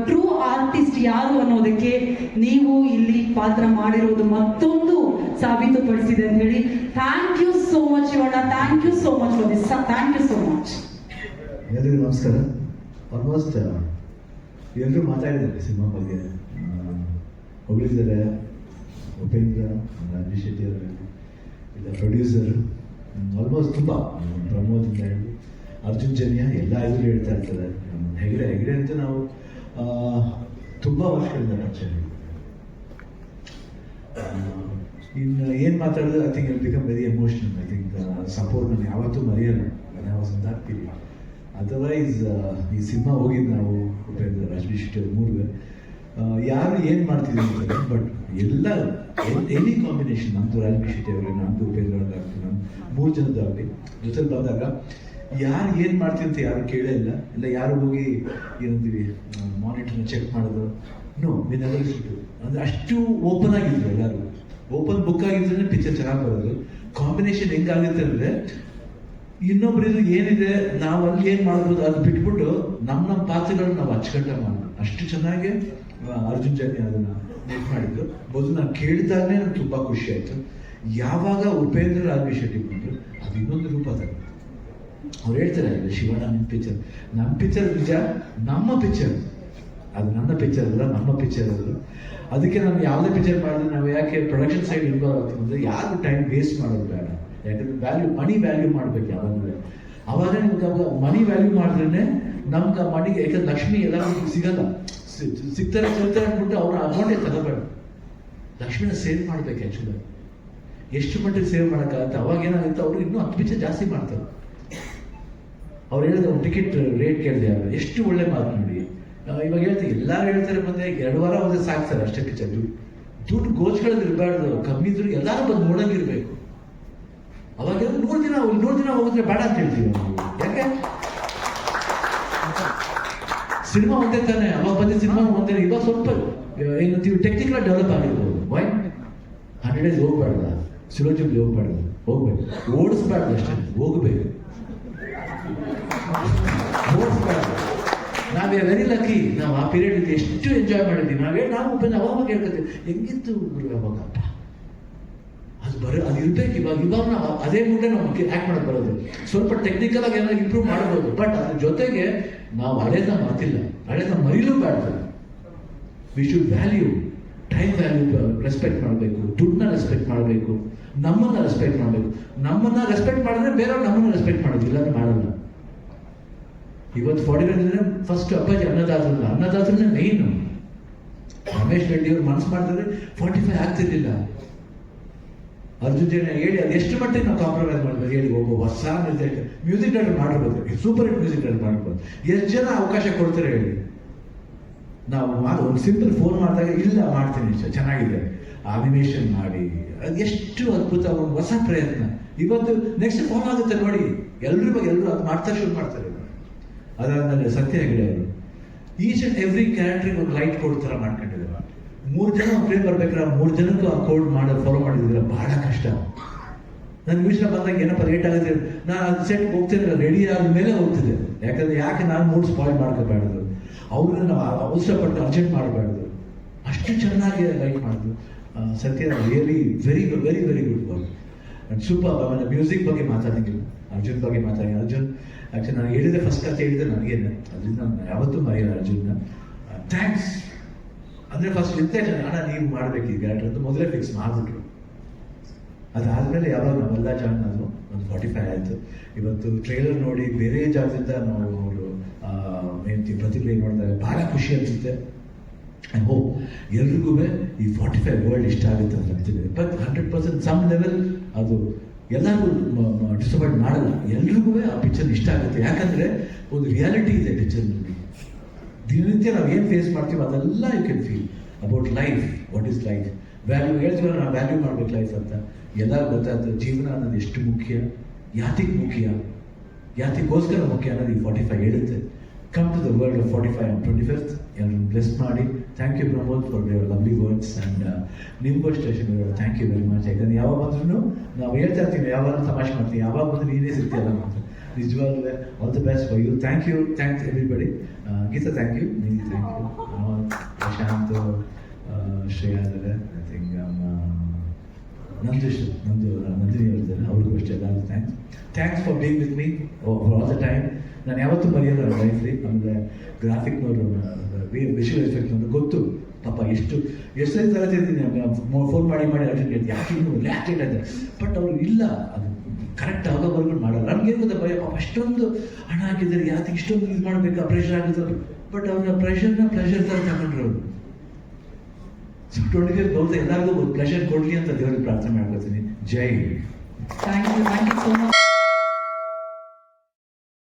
True artist ಯಾರು ಅನ್ನೋದಕ್ಕೆ ನೀವು ಇಲ್ಲಿ ಪಾತ್ರ ಮಾಡಿರುವುದು ಮತ್ತೊಂದು ಸಾಬೀತುಪಡಿಸಿದೆ ಅಂತ ಹೇಳಿ. Thank you so much Shivanna, thank you so much for this, thank you so much. ಎಲ್ಲರಿಗೂ ನಮಸ್ಕಾರ. ಆಲ್ಮೋಸ್ಟ್ ಎಲ್ಲರೂ ಮಾತಾಡಿದ್ದಾರೆ ಸಿನಿಮಾ ಬಗ್ಗೆ, ಹೊಗಳಿದ್ದಾರೆ. ಉಪೇಂದ್ರ, ರಾಜೇಶ್ ಶೆಟ್ಟಿ ಅವರು, ಇಲ್ಲ ಪ್ರೊಡ್ಯೂಸರ್, ಆಲ್ಮೋಸ್ಟ್ ತುಂಬ ಪ್ರಮೋದ್ ಅಂತ ಹೇಳಿ, ಅರ್ಜುನ್ ಜನ್ಯ ಎಲ್ಲ ಇದ್ರು ಹೇಳ್ತಾ ಇರ್ತಾರೆ. ಹೆಗಡೆ ಅಂತ ನಾವು ತುಂಬ ವರ್ಷಗಳಿಂದ ಪರಿಚಯ. ಇನ್ನು ಏನು ಮಾತಾಡಿದ್ರೆ ಐ ಥಿಂಕ್ ಇಲ್ become very emotional. I think support ನಾನು ಯಾವತ್ತೂ ಮರೆಯಲ್ಲ. ಆಗ್ತೀವಿ. ಅದರ್ವೈಸ್ ಈ ಸಿನಿಮಾ ಹೋಗಿದ್ದು ನಾವು ಉಪೇಂದ್ರ, ರಾಜೇಶ್ ಶೆಟ್ಟಿ ಅವ್ರು ಮೂರುವೆ ಯಾರು ಏನು ಮಾಡ್ತಿದ್ದೀವಿ ಅಂತಾರೆ. ಬಟ್ ಎಲ್ಲ ಎನಿ ಕಾಂಬಿನೇಷನ್, ನಮ್ಮದು ರಾಜೇಶ್ ಶೆಟ್ಟಿ ಅವರಿಗೆ, ನಮ್ಮದು ಉಪೇಂದ್ರ ಅವ್ರಿಗೆ, ನಮ್ಮ 3 ಜನದಾಗಲಿ ಜೊತೆಲಿ ಬಂದಾಗ ಯಾರು ಏನು ಮಾಡ್ತೀವಿ ಅಂತ ಯಾರು ಕೇಳೇ ಇಲ್ಲ ಯಾರು ಹೋಗಿ ಏನಂತೀವಿ ಮಾನಿಟರ್ನ ಚೆಕ್ ಮಾಡೋದು, ನೋ ವಿನೆವರ್ ಸಿಟ್ಟು. ಅಂದರೆ ಅಷ್ಟು ಓಪನ್ ಆಗಿದ್ರು ಎಲ್ಲರೂ. ಓಪನ್ ಬುಕ್ ಆಗಿದ್ರೆ ಪಿಕ್ಚರ್ ಚೆನ್ನಾಗಿ ಬರೋದು. ಕಾಂಬಿನೇಷನ್ ಹೆಂಗಾಗುತ್ತೆ ಅಂದರೆ ಇನ್ನೊಬ್ಬರಿದು ಏನಿದೆ ನಾವು ಅಲ್ಲಿ ಏನು ಮಾಡ್ಬೋದು ಅದು ಬಿಟ್ಬಿಟ್ಟು ನಮ್ಮ ಪಾತ್ರಗಳನ್ನ ನಾವು ಅಚ್ಚುಕಟ್ಟಾಗಿ ಮಾಡೋದು. ಅಷ್ಟು ಚೆನ್ನಾಗಿ ಅರ್ಜುನ್ ಜನ್ಯ ಅದನ್ನು ನೆಟ್ ಮಾಡಿದ್ರು. ಮೊದಲು ನಾನು ಕೇಳಿದಾಗಲೇ ನನಗೆ ತುಂಬ ಖುಷಿ ಆಯಿತು. ಯಾವಾಗ ಉಪೇಂದ್ರ ರಾಜೇಶ್ ಶೆಟ್ಟಿ ಬಂದರು ಅದು ಇನ್ನೊಂದು ರೂಪ ತಗೊಂಡು ಅವ್ರು ಹೇಳ್ತಾರೆ, ಶಿವಣ್ಣ ನಿಮ್ಮ ಪಿಕ್ಚರ್ ನಿಜ, ನಮ್ಮ ಪಿಕ್ಚರ್ ಅದು ನನ್ನ ಪಿಕ್ಚರ್ ಅಲ್ಲ, ನಮ್ಮ ಪಿಕ್ಚರ್ ಅದು. ಅದಕ್ಕೆ ನಾವು ಯಾವುದೇ ಪಿಕ್ಚರ್ ಮಾಡಿದ್ರೆ ನಾವು ಯಾಕೆ ಪ್ರೊಡಕ್ಷನ್ ಸೈಡ್ ಇನ್ವಾಲ್ವ್ ಆಗ್ತೀವಿ ಅಂದರೆ ಯಾರು ಟೈಮ್ ವೇಸ್ಟ್ ಮಾಡೋದು ಬೇಡ. ಯಾಕಂದರೆ ಮನಿ ವ್ಯಾಲ್ಯೂ ಮಾಡಬೇಕು ಯಾವಾಗಲೂ. ಅವಾಗ ನಿಮ್ಗೆ ಅವಾಗ ಮನಿ ವ್ಯಾಲ್ಯೂ ಮಾಡಿದ್ರೆ ನಮ್ಗೆ ಮನಿಗೆ, ಯಾಕಂದ್ರೆ ಲಕ್ಷ್ಮಿ ಎಲ್ಲರಿಗೂ ಸಿಗಲ್ಲ, ಸಿಗ್ತಾರೆ ಅಂದ್ಬಿಟ್ಟು ಅವ್ರ ಅಮೌಂಟೇ ತಗೋಬೇಡ. ಲಕ್ಷ್ಮಿನ ಸೇವ್ ಮಾಡ್ಬೇಕು. ಆ್ಯಕ್ಚುಲಿ ಎಷ್ಟು ಮಟ್ಟಿಗೆ ಸೇವ್ ಮಾಡೋಕ್ಕಾಗತ್ತೆ. ಅವಾಗ ಏನಾಗುತ್ತೆ, ಅವರು ಇನ್ನೂ 10 ಪಿಕ್ಚರ್ ಜಾಸ್ತಿ ಮಾಡ್ತಾರೆ. ಅವ್ರು ಹೇಳಿದ ಟಿಕೆಟ್ ರೇಟ್ ಕೇಳಿದೆ, ಎಷ್ಟು ಒಳ್ಳೆ ಮಾತು ನೋಡಿ. ಇವಾಗ ಹೇಳ್ತೀವಿ, ಎಲ್ಲರೂ ಹೇಳ್ತಾರೆ ಬಂದೆ 2 ವಾರ ಹೋದ್ರೆ ಸಾಕ್ತಾರೆ ಅಷ್ಟೇ ಪಿಕ್ಚರ್. ದುಡ್ಡು ಗೋಚ್ಗಳಲ್ಲಿ ಇರಬಾರ್ದು, ಕಮ್ಮಿ ಇದ್ರು ಎಲ್ಲರೂ ಬಂದು ನೋಡಂಗಿರ್ಬೇಕು. ಅವಾಗ 100 ದಿನ ಹೋಗಿದ್ರೆ ಬೇಡ ಅಂತ ಹೇಳ್ತೀವಿ ನಾವು. ಯಾಕೆ ಸಿನಿಮಾ ಒಂದೇ ತಾನೆ, ಅವಾಗ ಬಂದ ಸಿನಿಮಾ ಒಂದೇ. ಇವಾಗ ಸ್ವಲ್ಪ ಏನಂತೀವಿ ಟೆಕ್ನಿಕಲ್ ಡೆವಲಪ್ ಆಗಿರ್ಬೋದು. ವೈ 100 days ಹೋಗ್ಬಾರ್ದ, ಸಿಲೋಜಿಬ್ಲಿ ಹೋಗ್ಬೇಕು, ಓಡಿಸ್ಬಾರ್ದು ಅಷ್ಟೇ, ಹೋಗ್ಬೇಕು. ನಾವೇ ವೆರಿ ಲಕ್ಕಿ. ನಾವು ಆ ಪೀರಿಯಡ್ ಎಷ್ಟು ಎಂಜಾಯ್ ಮಾಡಿದ್ವಿ. ನಾವು ಒಬ್ಬನ ಅವಾಗ ಹೇಳ್ಕೊತೀವಿ, ಹೆಂಗಿತ್ತು ಅವಾಗ ಅದು ಇರ್ಬೇಕು. ಇವಾಗ ನಾವು ಅದೇ ಮುಂದೆ ನಾವು ಆ್ಯಕ್ಟ್ ಮಾಡೋದು ಬರೋದು. ಸ್ವಲ್ಪ ಟೆಕ್ನಿಕಲ್ ಆಗಿ ಏನಾದ್ರು ಇಂಪ್ರೂವ್ ಮಾಡ್ಬೋದು. ಬಟ್ ಅದ್ರ ಜೊತೆಗೆ ನಾವು ಹಳೇದ ಮಾತಿಲ್ಲ, ಹಳೇದ ಮರೀಲೂಬಾರ್ದು. We should value, time value respect ಮಾಡಬೇಕು, ದುಡ್ಡನ್ನ ರೆಸ್ಪೆಕ್ಟ್ ಮಾಡಬೇಕು, ನಮ್ಮನ್ನ ರೆಸ್ಪೆಕ್ಟ್ ಮಾಡಬೇಕು. ನಮ್ಮನ್ನ ರೆಸ್ಪೆಕ್ಟ್ ಮಾಡಿದ್ರೆ ಬೇರೆಯವ್ರು ನಮ್ಮನ್ನ ರೆಸ್ಪೆಕ್ಟ್ ಮಾಡೋದು, ಇಲ್ಲ ಮಾಡಲ್ಲ. ಇವತ್ತು 45 ಫಸ್ಟ್ ಅಪ್ಪಾಜಿ ಅನ್ನದಾತ್ರನೇ ಮೇಯ್ನು. ರಮೇಶ್ ರೆಡ್ಡಿ ಅವ್ರು ಮನಸ್ಸು ಮಾಡಿದ್ರೆ 45 ಆಗ್ತಿರ್ಲಿಲ್ಲ. ಅರ್ಜುನ್ ಜನ್ಯ ಹೇಳಿ ಅದು ಎಷ್ಟು ಮಟ್ಟಿಗೆ ನಾವು ಕಾಂಪ್ರಮೈಸ್ ಮಾಡ್ಬೋದು ಹೇಳಿ. ಒಬ್ಬ ಹೊಸ ನಿರ್ದೇಶಕ ಮ್ಯೂಸಿಕ್ ಡೈರೆಕ್ಟರ್ ಮಾಡಿರ್ಬೋದು, ಸೂಪರ್ ಹಿಟ್ ಮ್ಯೂಸಿಕ್ ಡೈರೆಕ್ಟರ್ ಮಾಡಿರ್ಬೋದು. ಎಷ್ಟು ಜನ ಅವಕಾಶ ಕೊಡ್ತಾರೆ ಹೇಳಿ. ನಾವು ಒಂದು ಸಿಂಪಲ್ ಫೋನ್ ಮಾಡಿದಾಗ ಇಲ್ಲ ಮಾಡ್ತೀನಿ ಚೆನ್ನಾಗಿದೆ, ಅನಿಮೇಷನ್ ಮಾಡಿ, ಅದು ಎಷ್ಟು ಅದ್ಭುತ, ಒಂದು ಹೊಸ ಪ್ರಯತ್ನ. ಇವತ್ತು ನೆಕ್ಸ್ಟ್ ಫೋನ್ ಆಗುತ್ತೆ ನೋಡಿ, ಎಲ್ಲರೂ ಅದು ಮಾಡ್ತಾರೆ, ಶುರು ಮಾಡ್ತಾರೆ. ಅದಾದ್ಮೇಲೆ ಸತ್ಯ ಹೆಗಡೆ ಅವರು ಈಚ್ ಅಂಡ್ ಎವ್ರಿ ಕ್ಯಾರೆಕ್ಟರ್ಗೆ ಒಂದು ಲೈಟ್ ಕೋಡ್ ಥರ ಮಾಡ್ಕೊಂಡಿದ್ದಾರೆ. 3 ಜನ ಫ್ರೇಮ್ ಬರ್ಬೇಕಾದ್ರೆ 3 ಜನಕ್ಕೂ ಆ ಕೋಡ್ ಫಾಲೋ ಮಾಡಿದ್ರೆ ಬಹಳ ಕಷ್ಟ. ನನ್ನ ವಿಷಯ ಬಂದಾಗ ಏನಪ್ಪ ಲೇಟ್ ಆಗುತ್ತೆ, ನಾನು ಅದು ಸೆಟ್ ಹೋಗ್ತಿದ್ರೆ ರೆಡಿ ಆದಮೇಲೆ ಹೋಗ್ತಿದ್ದೆ. ಯಾಕೆ ನಾನು ಮೂಡ್ ಸ್ಪಾಯ್ಲ್ ಮಾಡ್ಕೋಬಾರ್ದು, ಅವ್ರನ್ನ ನಾವು ಅವಸರಪಟ್ಟು ಅರ್ಜೆಂಟ್ ಮಾಡಬಾರ್ದು. ಅಷ್ಟು ಚೆನ್ನಾಗಿ ಲೈಟ್ ಮಾಡಿದ್ರು ಸತ್ಯ. Really very very very good work and super. ಆಮೇಲೆ ಮ್ಯೂಸಿಕ್ ಬಗ್ಗೆ ಮಾತಾಡಂಗಿಲ್ಲ, ಅರ್ಜುನ್ ಬಗ್ಗೆ ಅರ್ಜುನ್ ಆ್ಯಕ್ಚುಲಿ ನಾನು ಹೇಳಿದೆ, ಫಸ್ಟ್ ಕತೆ ಹೇಳಿದೆ ನನಗೇನೆ, ಅದರಿಂದ ನಾನು ಯಾವತ್ತೂ ಮರೆಯಲ್ಲ ಅರ್ಜುನ್ನ. ಥ್ಯಾಂಕ್ಸ್. ಅಂದರೆ ಫಸ್ಟ್ ಅಣ್ಣ ನೀವು ಮಾಡಬೇಕು ಈ ಕ್ಯಾರೆಕ್ಟರ್ ಅಂತ ಮೊದಲೇ ಫಿಕ್ಸ್ ಮಾಡಿಬಿಟ್ರು. ಅದಾದಮೇಲೆ ಯಾವಾಗ ನಾವೆಲ್ಲ ಜಾಯ್ನ್ ಆದ್ರು, ಒಂದು 45 ಆಯಿತು. ಇವತ್ತು ಟ್ರೈಲರ್ ನೋಡಿ ಬೇರೆ ಜಾಗದಿಂದ ನಾವು ಅವರು ಪ್ರತಿಕ್ರಿಯೆ ನೋಡಿದಾಗ ಭಾಳ ಖುಷಿ ಅನಿಸುತ್ತೆ. ಐ ಹೋಪ್ ಎಲ್ರಿಗೂ ಈ 45 ವರ್ಲ್ಡ್ ಇಷ್ಟ ಆಗುತ್ತೆ ಅಂತ ಅಂತೀನಿ. ಬಟ್ 100% ಸಮ್ ಲೆವೆಲ್ ಅದು ಎಲ್ಲರಿಗೂ ಡಿಸಪಾಯಿಂಟ್ ಮಾಡಲ್ಲ. ಎಲ್ರಿಗೂ ಆ ಪಿಕ್ಚರ್ ಇಷ್ಟ ಆಗುತ್ತೆ. ಯಾಕಂದರೆ ಒಂದು ರಿಯಾಲಿಟಿ ಇದೆ ಪಿಕ್ಚರ್ನಲ್ಲಿ. ದಿನನಿತ್ಯ ನಾವು ಏನು ಫೇಸ್ ಮಾಡ್ತೀವಿ ಅದೆಲ್ಲ you can feel about life. What is life value ಹೇಳ್ತೀವಲ್ಲ, ನಾವು ವ್ಯಾಲ್ಯೂ ಮಾಡ್ಬೇಕು ಲೈಫ್ ಅಂತ. ಎಲ್ಲರೂ ಗೊತ್ತಾಗ್ತದೆ ಜೀವನ ಅನ್ನೋದು ಎಷ್ಟು ಮುಖ್ಯ, ಯಾತಿಗೋಸ್ಕರ ಮುಖ್ಯ ಅನ್ನೋದು ಈ 45 ಹೇಳುತ್ತೆ. Come to the world of 45 on 25th. ಎಲ್ಲರೂ ಬ್ಲೆಸ್ ಮಾಡಿ. Thank you Pramod for your lovely words and ನಿಮಗೂ station thank you very much. ಯಾಕಂದ್ರೆ ಯಾವಾಗ ಬಂದ್ರೂ ನಾವು ಹೇಳ್ತಾ ಇರ್ತೀವಿ, ಯಾವಾಗ ತಮಾಷೆ ಮಾಡ್ತೀವಿ, ಯಾವಾಗ ಬಂದ್ರೆ ನೀನೇ ಸಿಗ್ತೀಯಲ್ಲ ಅಂತ. ನಿಜವಾಗ್ಲೂ all the best for you. Thanks everybody. Geetha thank you, ನಿಮಗೆ ಥ್ಯಾಂಕ್ ಯು, ಪ್ರಶಾಂತ್, ಶ್ರೇಯಾ ಇದ್ದಾರೆ, ಐ ಥಿಂಕ್ ನಂದಿನಿ ಅವರಿದ್ದಾರೆ, ಅವ್ರಿಗೂ ಅಷ್ಟೇ ಎಲ್ಲರಿಗೂ thanks for being with me for all the time. ನಾನು ಯಾವತ್ತೂ ಮರೆಯಲ್ಲ ಲೈಫ್ಲಿ. ಆಮೇಲೆ ಗ್ರಾಫಿಕ್ನವರು, ವಿಷುವಲ್ ಎಫೆಕ್ಟ್ನವರು ಗೊತ್ತು ಪಾಪ ಎಷ್ಟು ಥರ ತಿಂತೀನಿ, ಫೋನ್ ಮಾಡಿ ಅಟೆಂಡ್ ಹೇಳ್ತೀನಿ, ಯಾಕೆ ಲೇಟ್ ಆಯ್ತು, ಬಟ್ ಅವ್ರು ಇಲ್ಲ, ಅದು ಕರೆಕ್ಟ್ ಆಗೋವರೆಗೂ ಮಾಡಲ್ಲ. ನಮ್ಗೇನು ಗೊತ್ತಾ ಭಯ, ಪಾಪ ಅಷ್ಟೊಂದು ಹಣ ಹಾಕಿದ್ದಾರೆ, ಯಾಕೆ ಇಷ್ಟೊಂದು ಇದು ಮಾಡಬೇಕಾ, ಪ್ರೆಷರ್ ಆಗುತ್ತೆ, ಬಟ್ ಅವ್ರ ಪ್ರೆಷರ್ ಥರ ತಗೊಂಡಿರೋದು. ಸೊ 25 ಬಹುತೇಕ ಎಲ್ಲರಿಗೂ ಪ್ರೆಷರ್ ಕೊಡಲಿ ಅಂತ ದೇವರಿಗೆ ಪ್ರಾರ್ಥನೆ ಮಾಡ್ಕೊತೀನಿ. ಜೈ. Thank you so much.